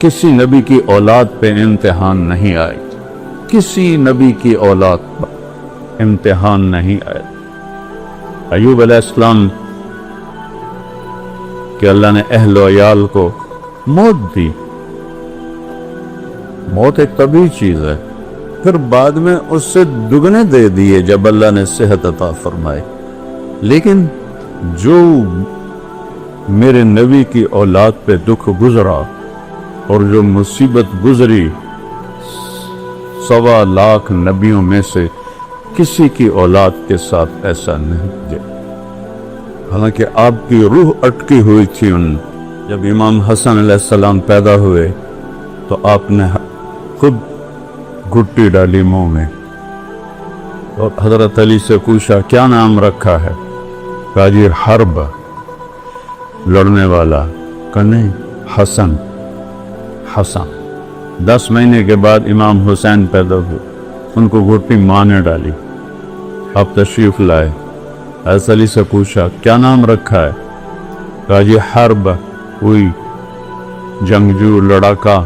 किसी नबी की औलाद पे इम्तिहान नहीं आए, किसी नबी की औलाद पर इम्तिहान नहीं आए। अय्यूब अलैहिस्सलाम कि अल्लाह ने अहल अयाल को मौत दी। मौत एक तभी चीज है, फिर बाद में उससे दुगने दे दिए जब अल्लाह ने सेहत अता फरमाए। लेकिन जो मेरे नबी की औलाद पे दुख गुजरा और जो मुसीबत गुजरी, 1.25 लाख नबियों में से किसी की औलाद के साथ ऐसा नहीं हुआ। हालांकि आपकी रूह अटकी हुई थी जब इमाम हसन अलैहिस्सलाम पैदा हुए तो आपने खुद घुट्टी डाली मुंह में और हजरत अली से पूछा क्या नाम रखा है? कहा जी हर्ब, लड़ने वाला। कहा नहीं, हसन। हसन। 10 महीने के बाद इमाम हुसैन पैदा हुए, उनको घुट्टी मां ने डाली। अब तशरीफ लाए, हज़रत अली से पूछा क्या नाम रखा है? कहा जी हर्ब, हुई जंगजू लड़ाका।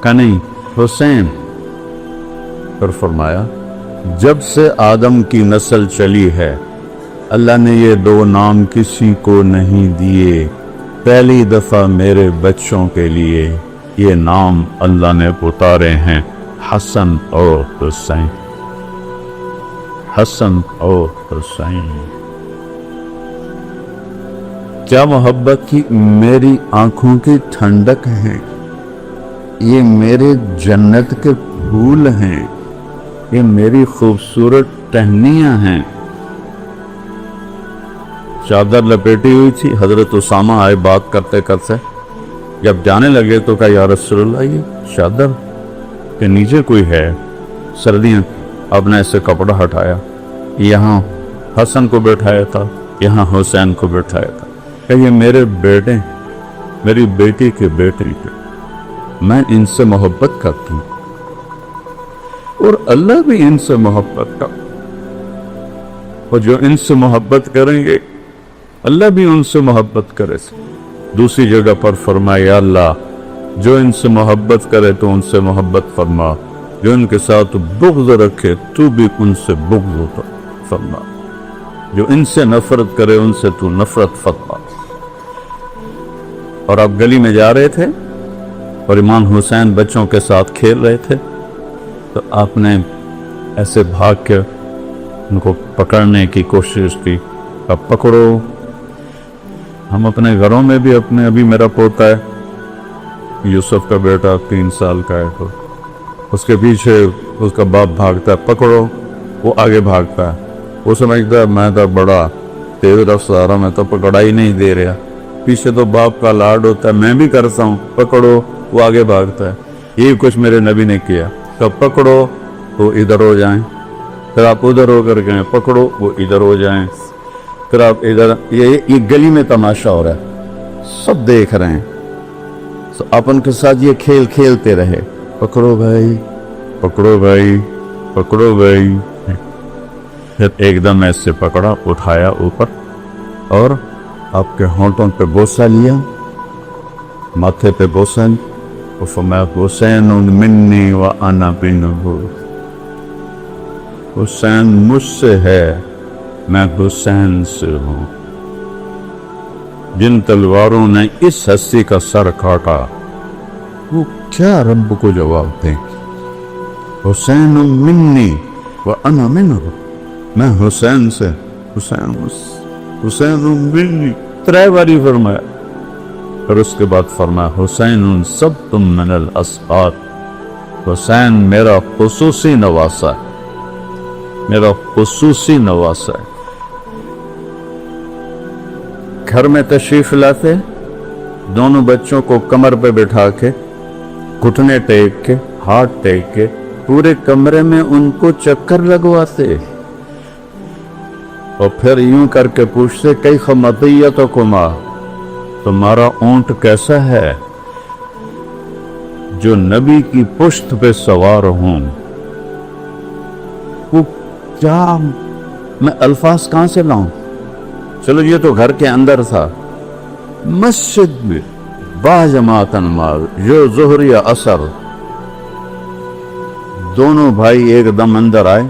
का नहीं, हुसैन। फिर फरमाया जब से आदम की नस्ल चली है अल्लाह ने ये 2 नाम किसी को नहीं दिए, पहली दफा मेरे बच्चों के लिए ये नाम अल्लाह ने उतारे हैं, हसन और हुसैन। हसन और हुसैन। क्या मोहब्बत की मेरी आंखों की ठंडक है, ये मेरे जन्नत के फूल हैं, ये मेरी खूबसूरत टहनियां हैं। चादर लपेटी हुई थी, हजरत उसामा आए बात करते करते, जब जाने लगे तो कहा या रसूलल्लाह ये चादर के नीचे कोई है, सर्दियां। आपने ऐसे कपड़ा हटाया, यहाँ हसन को बैठाया था, यहाँ हुसैन को बैठाया था। कि ये मेरे बेटे, मेरी बेटी के बेटे, मैं इनसे मोहब्बत करती हूँ और अल्लाह भी इनसे मोहब्बत का, और जो इनसे मोहब्बत करेंगे अल्लाह भी उनसे मोहब्बत करे। दूसरी जगह पर फरमाया अल्लाह जो इनसे मोहब्बत करे तो उनसे मोहब्बत फरमा, जो इनके साथ बुग़्ज़ रखे तू भी उनसे बुग़्ज़ फरमा, जो इनसे नफरत करे उनसे तू नफरत फरमा। और आप गली में जा रहे थे और इमाम हुसैन बच्चों के साथ खेल रहे थे तो आपने ऐसे भाग के उनको पकड़ने की कोशिश की। अब पकड़ो। हम अपने घरों में भी अपने, अभी मेरा पोता है यूसुफ का बेटा 3 साल का है, तो उसके पीछे उसका बाप भागता है, पकड़ो, वो आगे भागता है, वो समझता है मैं तो बड़ा तेज रफ्तार हूं, मैं तो पकड़ा ही नहीं दे रहा। पीछे तो बाप का लाड होता है, मैं भी करता हूँ, पकड़ो, वो आगे भागता है। यही कुछ मेरे नबी ने किया। तो पकड़ो वो इधर हो जाएं, फिर आप उधर होकर गए, पकड़ो वो इधर हो जाएं, फिर आप इधर। ये गली में तमाशा हो रहा है, सब देख रहे हैं, तो आप उनके साथ ये खेल खेलते रहे, पकड़ो भाई, पकड़ो भाई, पकड़ो भाई। फिर एकदम ऐसे पकड़ा, उठाया ऊपर और आपके होंठों पे बोसा लिया, माथे पे बोसा, फरमाया हुसैन मिन्नी व अना मिन्हु, हुसैन मुझसे है, मैं हुसैन से हूं। जिन तलवारों ने इस हस्ती का सर काटा वो क्या रब को जवाब दें? हुसैन मिन्नी व अना मिन्हु, मैं हुसैन से, हुसैन मिन्नी 3 बारी फरमाया। और उसके बाद फरमाया हुसैन सब तुम मिनल अस्हार, हुसैन मेरा खुसूसी नवासा है, मेरा खुसूसी नवासा है। घर में तशरीफ लाते, दोनों बच्चों को कमर पे बिठा के, घुटने टेक के, हाथ टेक के, पूरे कमरे में उनको चक्कर लगवाते और फिर यूं करके पूछते कई खमतियतकुमा, तुम्हारा ऊंट कैसा है जो नबी की पुश्त पे सवार हूं। वो क्या, मैं अल्फाज कहां से लाऊं? चलो ये तो घर के अंदर था, मस्जिद में बाजमातन माल जो ज़ोहर या असर, दोनों भाई एकदम अंदर आए।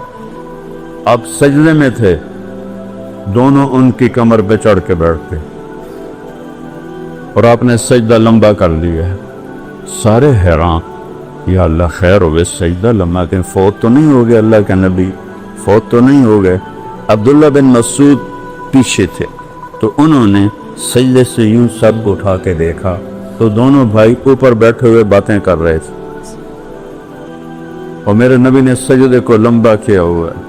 अब सजदे में थे, दोनों उनकी कमर पे चढ़ के बैठ गए और आपने सजदा लंबा कर लिया है। सारे हैरान, या अल्लाह खैर हो गए, सजदा लंबा कहीं फौत तो नहीं हो गया, अल्लाह के नबी फौत तो नहीं हो गए। अब्दुल्ला बिन मसूद पीछे थे, तो उन्होंने सजदे से यूं सर को उठा के देखा तो दोनों भाई ऊपर बैठे हुए बातें कर रहे थे और मेरे नबी ने सजदे को लंबा किया हुआ है।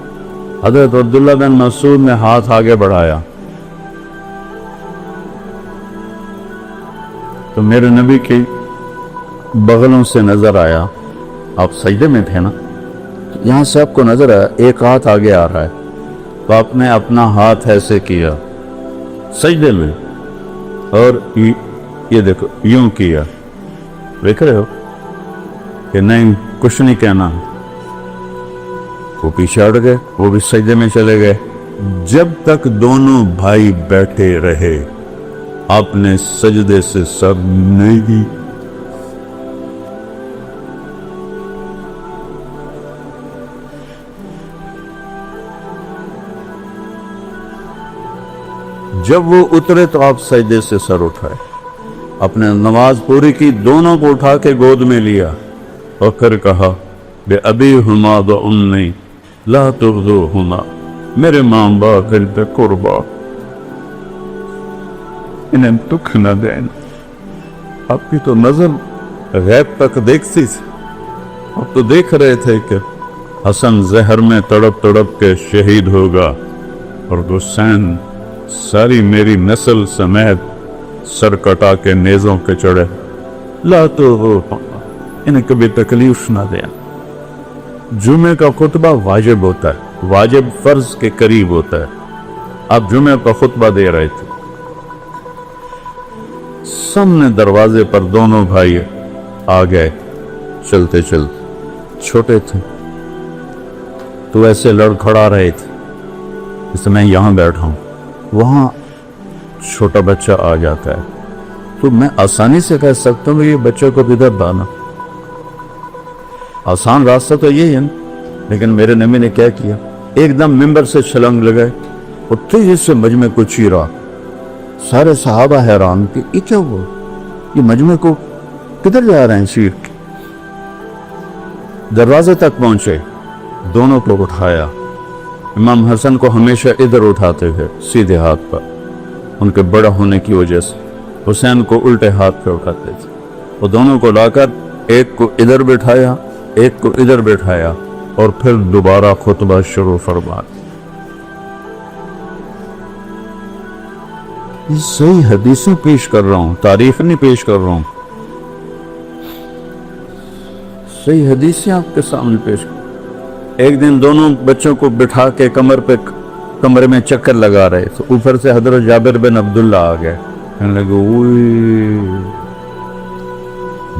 हजरत अब्दुल्ला बिन मसूद ने हाथ आगे बढ़ाया तो मेरे नबी की बगलों से नजर आया, आप सजदे में थे ना, यहां से आपको नजर आया एक हाथ आगे आ रहा है, तो आपने अपना हाथ ऐसे किया सजदे में और ये देखो यूं किया, देख रहे हो कि नहीं कुछ नहीं कहना। वो पीछे हट गए, वो भी सजदे में चले गए। जब तक दोनों भाई बैठे रहे आपने सजदे से सर नहीं की। जब वो उतरे तो आप सजदे से सर उठाए, अपने नमाज पूरी की, दोनों को उठा के गोद में लिया और फिर कहा बे अभी हुमा द उन्नी ला तुर्दो हुमा, मेरे मां बाप पे कुर्बा, इन्हें दुख न देना। आपकी तो नजर गैब तक देखती थी, आप तो देख रहे थे कि हसन जहर में तड़प तड़प के शहीद होगा और हुसैन सारी मेरी नस्ल समेत सर कटा के नेजों के चढ़े। ला तो हो, इन्हें कभी तकलीफ ना देना। जुमे का खुतबा वाजिब होता है, वाजिब फर्ज के करीब होता है। आप जुमे का खुतबा दे रहे थे, सामने दरवाजे पर दोनों भाई आ गए चलते चलते, छोटे थे तो ऐसे लड़खड़ा रहे थे जैसे मैं यहां बैठा हूं, वहां छोटा बच्चा आ जाता है तो मैं आसानी से कह सकता हूं कि ये बच्चे को इधर लाना, आसान रास्ता तो यही है। लेकिन मेरे नबी ने क्या किया, एकदम मिंबर से छलांग लगाए और तेजी से मजमे को चीरा। सारे सहाबा हैरान कि ये क्या हुआ, ये मजमे को किधर जा रहे हैं चीर के। दरवाजे तक पहुंचे, दोनों को उठाया। इमाम हसन को हमेशा इधर उठाते थे सीधे हाथ पर, उनके बड़ा होने की वजह से। हुसैन को उल्टे हाथ पे उठाते थे। वो दोनों को लाकर एक को इधर बिठाया, एक को इधर बिठाया और फिर दोबारा खुतबा शुरू फरमा। सही हदीसें पेश कर रहा हूं, तारीफ नहीं पेश कर रहा हूं, सही हदीसें आपके सामने पेश कर। एक दिन दोनों बच्चों को बिठा के कमरे में चक्कर लगा रहे तो ऊपर से हजरत जाबिर बिन अब्दुल्ला आ गए, कहने लगे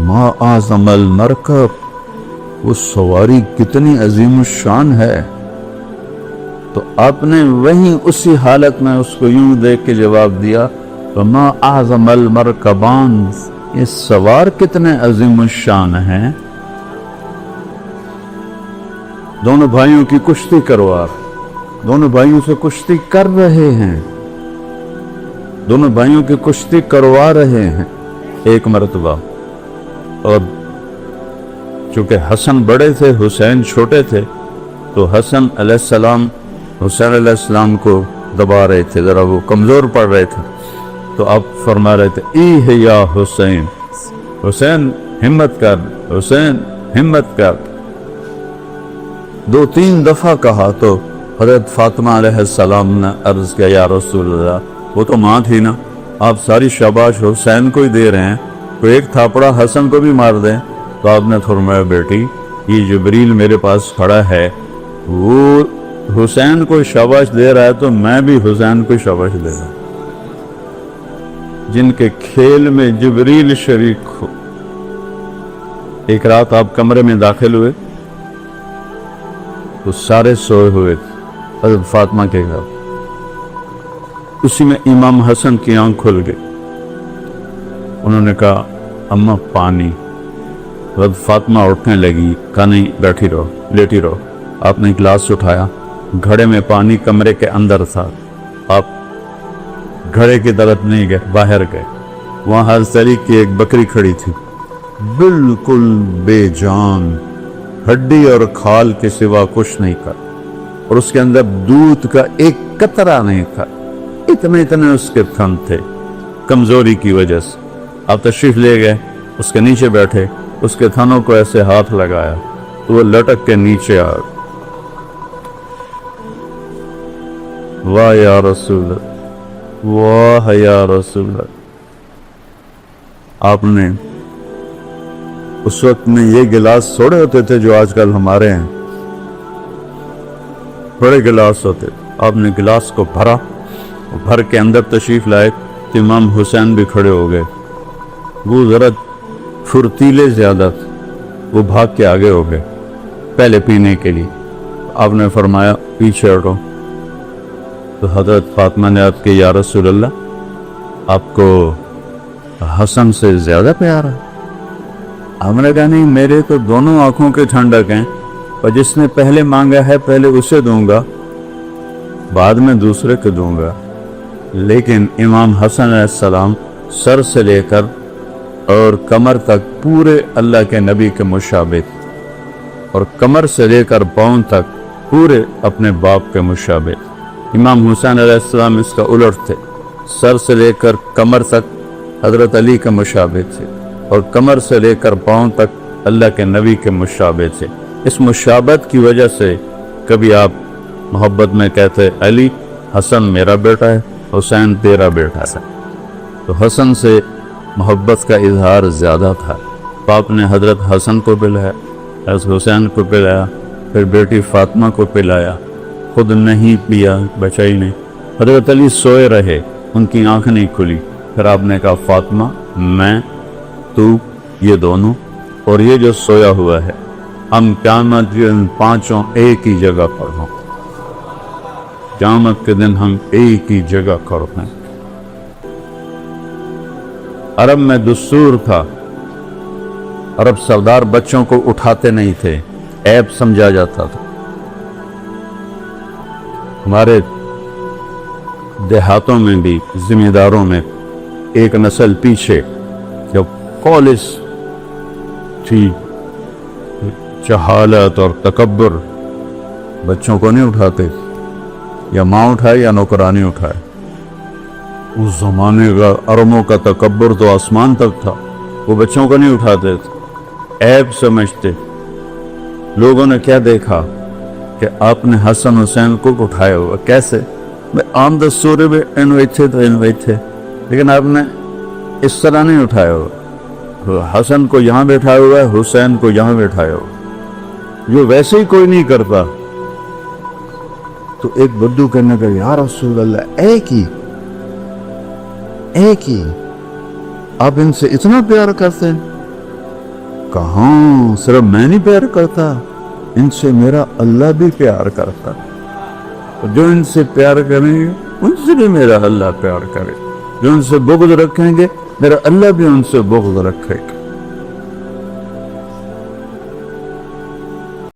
मा आज़मल मरकब, वो सवारी कितनी अजीम शान है। तो आपने वहीं उसी हालत में उसको यूं देख के जवाब दिया, मा आज़मल मरकबान, ये सवार कितने अजीम शान हैं। दोनों भाइयों की कुश्ती करवा, दोनों भाइयों से कुश्ती कर रहे हैं, दोनों भाइयों की कुश्ती करवा रहे हैं एक मरतबा। और चूंकि हसन बड़े थे, हुसैन छोटे थे, तो हसन अलैहिस्सलाम हुसैन अलैहिस्सलाम को दबा रहे थे, जरा वो कमजोर पड़ रहे थे। तो आप फरमा रहे थे ई है या हुसैन, हुसैन हिम्मत कर, हुसैन हिम्मत कर। 2-3 दफा कहा तो हजरत फातिमा अलैहिस्सलाम ने अर्ज किया, या रसूलल्लाह, वो तो माँ थी ना, आप सारी शाबाश हुसैन को ही दे रहे हैं, तो एक थापड़ा हसन को भी मार दें। तो आपने फरमाया, बेटी ये जिब्रील मेरे पास खड़ा है, वो हुसैन को शाबाश दे रहा है तो मैं भी हुसैन को शाबाश दे रहा हूं। जिनके खेल में जिब्रील शरीक हो। एक रात आप कमरे में दाखिल हुए तो सारे सोए हुए थे हज़रत फातिमा के घर। उसी में इमाम हसन की आंख खुल गई। उन्होंने कहा, अम्मा पानी। जब फातिमा उठने लगी, कहा नहीं बैठी रहो, लेटी रहो। आपने गिलास उठाया, घड़े में पानी कमरे के अंदर था। आप घड़े की तरफ नहीं गए, बाहर गए। वहां हज़रत अली की एक बकरी खड़ी थी, बिल्कुल बेजान, हड्डी और खाल के सिवा कुछ नहीं था, और उसके अंदर दूध का एक कतरा नहीं था। इतने इतने उसके थन थे, कमजोरी की वजह से। आप तशरीफ ले गए, उसके नीचे बैठे, उसके थनों को ऐसे हाथ लगाया तो वो लटक के नीचे आ। वाह या रसूल, वाह या रसूल। आपने उस वक्त में ये गिलास थोड़े होते थे जो आजकल हमारे हैं, बड़े गिलास होते। आपने गिलास को भरा, भर के अंदर तशरीफ लाए तो इमाम हुसैन भी खड़े हो गए। वो जरा फुर्तीले ज्यादा थे, वो भाग के आगे हो गए पहले पीने के लिए। आपने फरमाया पीछे हटो। तो हजरत फातिमा ने अर्ज़ की, या रसूल अल्लाह, आपको हसन से ज्यादा प्यार है? हमने कहा नहीं, मेरे तो दोनों आंखों के ठंडक हैं, और जिसने पहले मांगा है पहले उसे दूंगा, बाद में दूसरे को दूंगा। लेकिन इमाम हसन अलैहिस्सलाम सर से लेकर और कमर तक पूरे अल्लाह के नबी के मुशाबिह, और कमर से लेकर पाँव तक पूरे अपने बाप के मुशाबिह। इमाम हुसैन अलैहिस्सलाम इसका उलट थे, सर से लेकर कमर तक हजरत अली के मुशाबिह थे, और कमर से लेकर पाँव तक अल्लाह के नबी के मुशाबिह थे। इस मुशाबत की वजह से कभी आप मोहब्बत में कहते अली, हसन मेरा बेटा है, हुसैन तेरा बेटा है। तो हसन से मोहब्बत का इजहार ज़्यादा था। बाप ने हजरत हसन को पिलाया, हजरत हुसैन को पिलाया, फिर बेटी फातिमा को पिलाया, खुद नहीं पिया, बचा ही नहीं। हजरत अली सोए रहे, उनकी आंख नहीं खुली। फिर आपने कहा फातिमा, मैं, तू, ये दोनों और ये जो सोया हुआ है, हम क़यामत के दिन पांचों एक ही जगह पर हों। क़यामत के दिन हम एक ही जगह पर हैं। अरब में दस्तूर था, अरब सरदार बच्चों को उठाते नहीं थे, ऐब समझा जाता था। हमारे देहातों में भी जिम्मेदारों में एक नस्ल पीछे, जब कॉलेज थी, जहालत और तकब्बुर, बच्चों को नहीं उठाते, या माँ उठाए या नौकरानी उठाए। उस जमाने का अरबों का तकब्बुर तो आसमान तक था, वो बच्चों को नहीं उठाते थे, ऐब समझते। लोगों ने क्या देखा कि आपने हसन हुसैन को उठाया हुआ, कैसे? आम दस्तूर में इनवाइट तो इनवाइट थे, लेकिन आपने इस तरह नहीं उठाया हुआ। हसन को यहाँ बैठाया हुआ है, हुसैन को यहाँ बैठाया हुआ, जो वैसे ही कोई नहीं करता। तो एक बुद्धू कहने लगा, या रसूल अल्लाह, एक ही आप इनसे इतना प्यार करते हैं? कहाँ, सिर्फ मैं नहीं प्यार करता, इनसे मेरा अल्लाह भी प्यार करता। जो इनसे प्यार करेंगे उनसे भी मेरा अल्लाह प्यार करे, जो उनसे बुग़्ज़ रखेंगे मेरा अल्लाह भी उनसे बुग़्ज़ रखेगा।